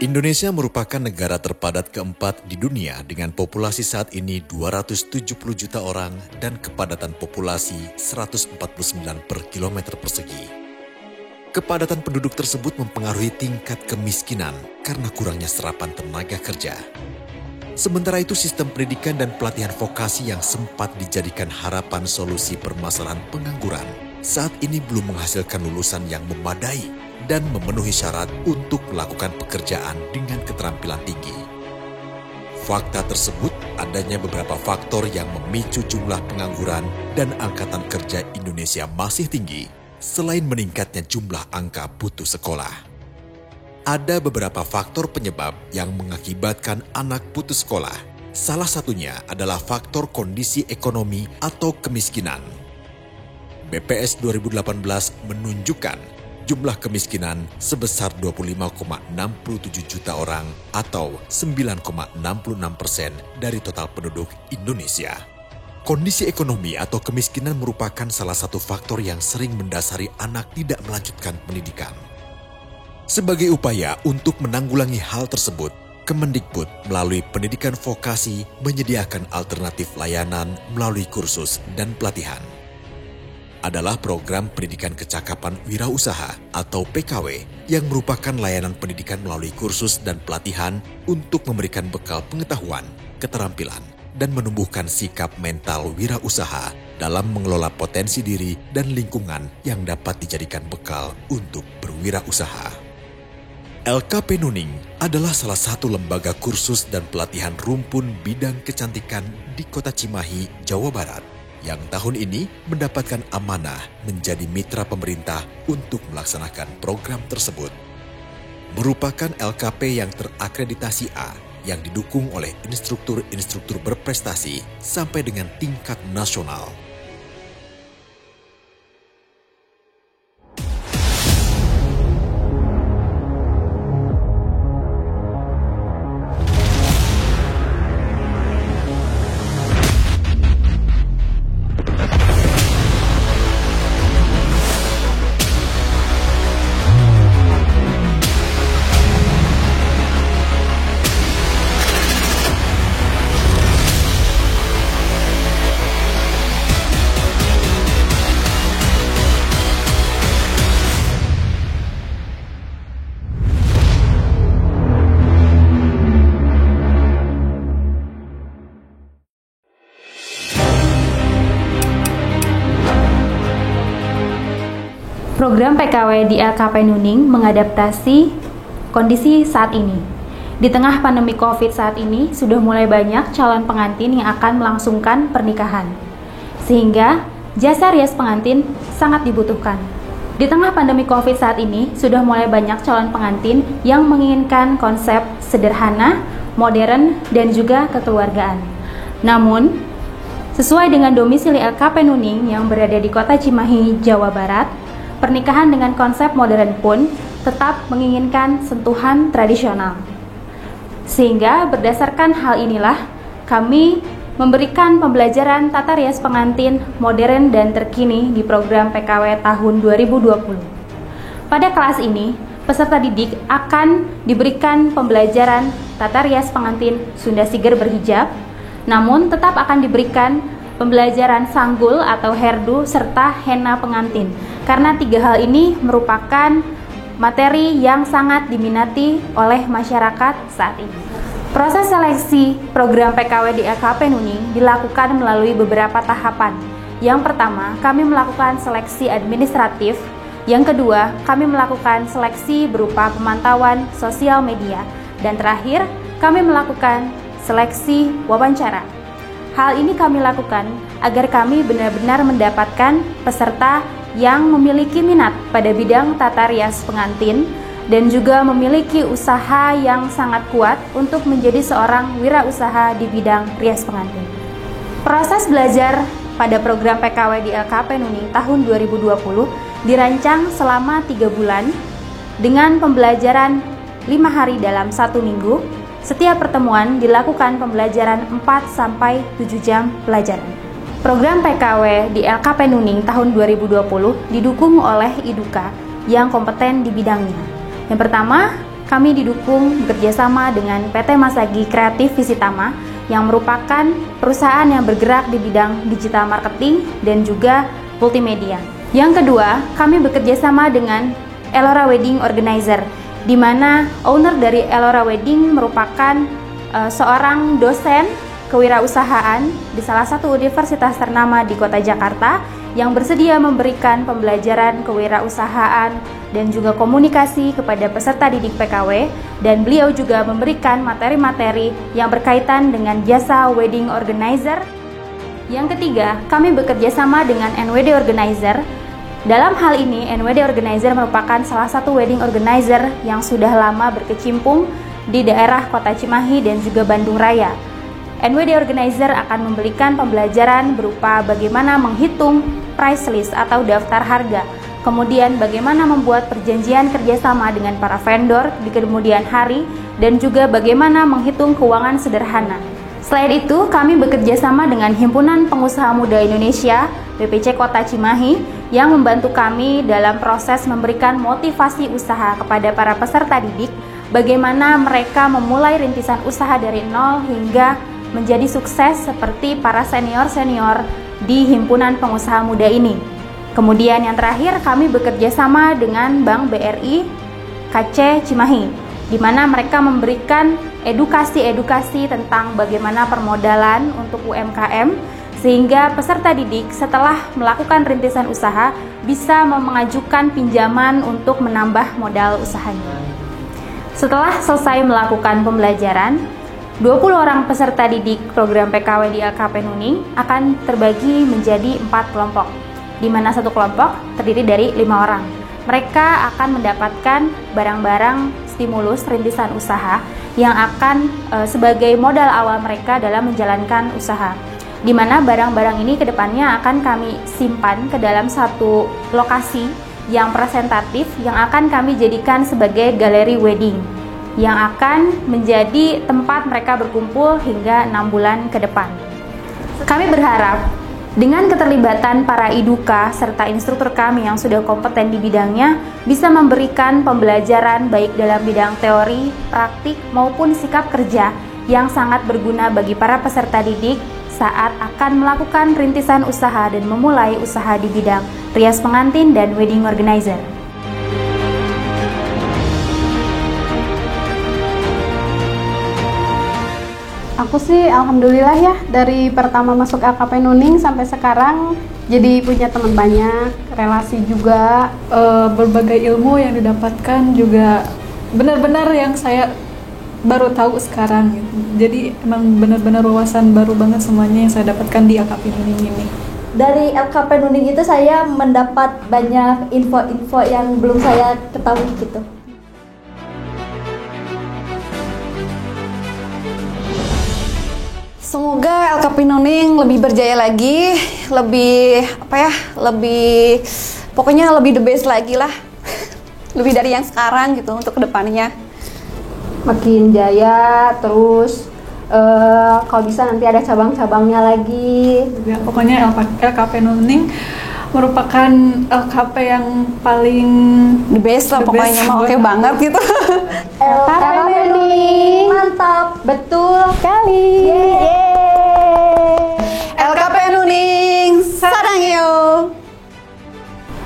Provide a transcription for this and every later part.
Indonesia merupakan negara terpadat keempat di dunia dengan populasi saat ini 270 juta orang dan kepadatan populasi 149 per kilometer persegi. Kepadatan penduduk tersebut mempengaruhi tingkat kemiskinan karena kurangnya serapan tenaga kerja. Sementara itu sistem pendidikan dan pelatihan vokasi yang sempat dijadikan harapan solusi permasalahan pengangguran saat ini belum menghasilkan lulusan yang memadai dan memenuhi syarat untuk melakukan pekerjaan dengan keterampilan tinggi. Fakta tersebut adanya beberapa faktor yang memicu jumlah pengangguran dan angkatan kerja Indonesia masih tinggi, selain meningkatnya jumlah angka putus sekolah. Ada beberapa faktor penyebab yang mengakibatkan anak putus sekolah. Salah satunya adalah faktor kondisi ekonomi atau kemiskinan. BPS 2018 menunjukkan jumlah kemiskinan sebesar 25,67 juta orang atau 9,66% dari total penduduk Indonesia. Kondisi ekonomi atau kemiskinan merupakan salah satu faktor yang sering mendasari anak tidak melanjutkan pendidikan. Sebagai upaya untuk menanggulangi hal tersebut, Kemendikbud melalui pendidikan vokasi menyediakan alternatif layanan melalui kursus dan pelatihan. Adalah program pendidikan kecakapan wirausaha atau PKW yang merupakan layanan pendidikan melalui kursus dan pelatihan untuk memberikan bekal pengetahuan, keterampilan, dan menumbuhkan sikap mental wirausaha dalam mengelola potensi diri dan lingkungan yang dapat dijadikan bekal untuk berwirausaha. LKP Nuning adalah salah satu lembaga kursus dan pelatihan rumpun bidang kecantikan di Kota Cimahi, Jawa Barat, yang tahun ini mendapatkan amanah menjadi mitra pemerintah untuk melaksanakan program tersebut. Merupakan LKP yang terakreditasi A yang didukung oleh instruktur-instruktur berprestasi sampai dengan tingkat nasional. Program PKW di LKP Nuning mengadaptasi kondisi saat ini. Di tengah pandemi COVID saat ini, sudah mulai banyak calon pengantin yang akan melangsungkan pernikahan. Sehingga jasa rias pengantin sangat dibutuhkan. Di tengah pandemi COVID saat ini, sudah mulai banyak calon pengantin yang menginginkan konsep sederhana, modern, dan juga kekeluargaan. Namun, sesuai dengan domisili LKP Nuning yang berada di Kota Cimahi, Jawa Barat, pernikahan dengan konsep modern pun tetap menginginkan sentuhan tradisional. Sehingga berdasarkan hal inilah, kami memberikan pembelajaran tata rias pengantin modern dan terkini di program PKW tahun 2020. Pada kelas ini, peserta didik akan diberikan pembelajaran tata rias pengantin Sunda Siger berhijab, namun tetap akan diberikan pembelajaran sanggul atau herdu serta henna pengantin. Karena tiga hal ini merupakan materi yang sangat diminati oleh masyarakat saat ini. Proses seleksi program PKW di LKP Nuning dilakukan melalui beberapa tahapan. Yang pertama, kami melakukan seleksi administratif. Yang kedua, kami melakukan seleksi berupa pemantauan sosial media. Dan terakhir, kami melakukan seleksi wawancara. Hal ini kami lakukan agar kami benar-benar mendapatkan peserta yang memiliki minat pada bidang tata rias pengantin dan juga memiliki usaha yang sangat kuat untuk menjadi seorang wirausaha di bidang rias pengantin. Proses belajar pada program PKW di LKP Nuning tahun 2020 dirancang selama 3 bulan dengan pembelajaran 5 hari dalam 1 minggu. Setiap pertemuan dilakukan pembelajaran 4-7 jam pelajaran. Program PKW di LKP Nuning tahun 2020 didukung oleh IDUKA yang kompeten di bidangnya. Yang pertama, kami didukung bekerjasama dengan PT Masagi Kreatif Visitama yang merupakan perusahaan yang bergerak di bidang digital marketing dan juga multimedia. Yang kedua, kami bekerjasama dengan Elora Wedding Organizer, di mana owner dari Elora Wedding merupakan seorang dosen kewirausahaan di salah satu universitas ternama di kota Jakarta yang bersedia memberikan pembelajaran kewirausahaan dan juga komunikasi kepada peserta didik PKW, dan beliau juga memberikan materi-materi yang berkaitan dengan jasa wedding organizer. Yang ketiga, kami bekerja sama dengan NWD Organizer. Dalam hal ini, NWD Organizer merupakan salah satu wedding organizer yang sudah lama berkecimpung di daerah Kota Cimahi dan juga Bandung Raya. NWD Organizer akan memberikan pembelajaran berupa bagaimana menghitung price list atau daftar harga, kemudian bagaimana membuat perjanjian kerjasama dengan para vendor di kemudian hari, dan juga bagaimana menghitung keuangan sederhana. Selain itu, kami bekerja sama dengan Himpunan Pengusaha Muda Indonesia (BPC) Kota Cimahi yang membantu kami dalam proses memberikan motivasi usaha kepada para peserta didik, bagaimana mereka memulai rintisan usaha dari nol hingga menjadi sukses seperti para senior-senior di Himpunan Pengusaha Muda ini. Kemudian yang terakhir, kami bekerja sama dengan Bank BRI KC Cimahi, di mana mereka memberikan edukasi tentang bagaimana permodalan untuk UMKM, sehingga peserta didik setelah melakukan rintisan usaha bisa mengajukan pinjaman untuk menambah modal usahanya. Setelah selesai melakukan pembelajaran, 20 orang peserta didik program PKW di LKP Nuning akan terbagi menjadi 4 kelompok, di mana satu kelompok terdiri dari 5 orang. Mereka akan mendapatkan barang-barang stimulus rintisan usaha yang akan sebagai modal awal mereka dalam menjalankan usaha, di mana barang-barang ini kedepannya akan kami simpan ke dalam satu lokasi yang presentatif yang akan kami jadikan sebagai galeri wedding, yang akan menjadi tempat mereka berkumpul hingga 6 bulan ke depan. Kami berharap dengan keterlibatan para iduka serta instruktur kami yang sudah kompeten di bidangnya bisa memberikan pembelajaran baik dalam bidang teori, praktik maupun sikap kerja yang sangat berguna bagi para peserta didik saat akan melakukan rintisan usaha dan memulai usaha di bidang rias pengantin dan wedding organizer. Aku sih alhamdulillah ya, dari pertama masuk LKP Nuning sampai sekarang jadi punya teman banyak, relasi juga, berbagai ilmu yang didapatkan juga benar-benar yang saya baru tahu sekarang gitu. Jadi emang benar-benar wawasan baru banget semuanya yang saya dapatkan di LKP Nuning ini. Dari LKP Nuning itu saya mendapat banyak info-info yang belum saya ketahui gitu. Semoga LKP Nuning lebih berjaya lagi, pokoknya lebih the best lagi lah, lebih dari yang sekarang gitu untuk kedepannya. makin jaya, terus kalau bisa nanti ada cabang-cabangnya lagi. Ya, pokoknya LKP Nuning merupakan LKP yang paling the best lah, pokoknya mah oke banget gitu. LKP Nuning mantap, betul Kali. LKP Nuning sarangyo.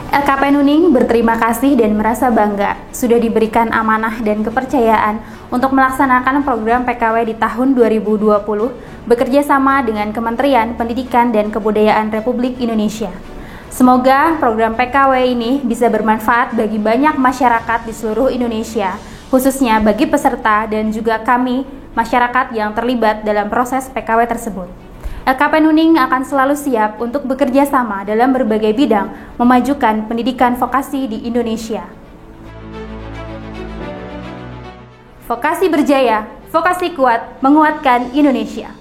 LKP Nuning berterima kasih dan merasa bangga sudah diberikan amanah dan kepercayaan untuk melaksanakan program PKW di tahun 2020 bekerja sama dengan Kementerian Pendidikan dan Kebudayaan Republik Indonesia. Semoga program PKW ini bisa bermanfaat bagi banyak masyarakat di seluruh Indonesia, khususnya bagi peserta dan juga kami, masyarakat yang terlibat dalam proses PKW tersebut. LKP Nuning akan selalu siap untuk bekerja sama dalam berbagai bidang memajukan pendidikan vokasi di Indonesia. Vokasi berjaya, vokasi kuat, menguatkan Indonesia.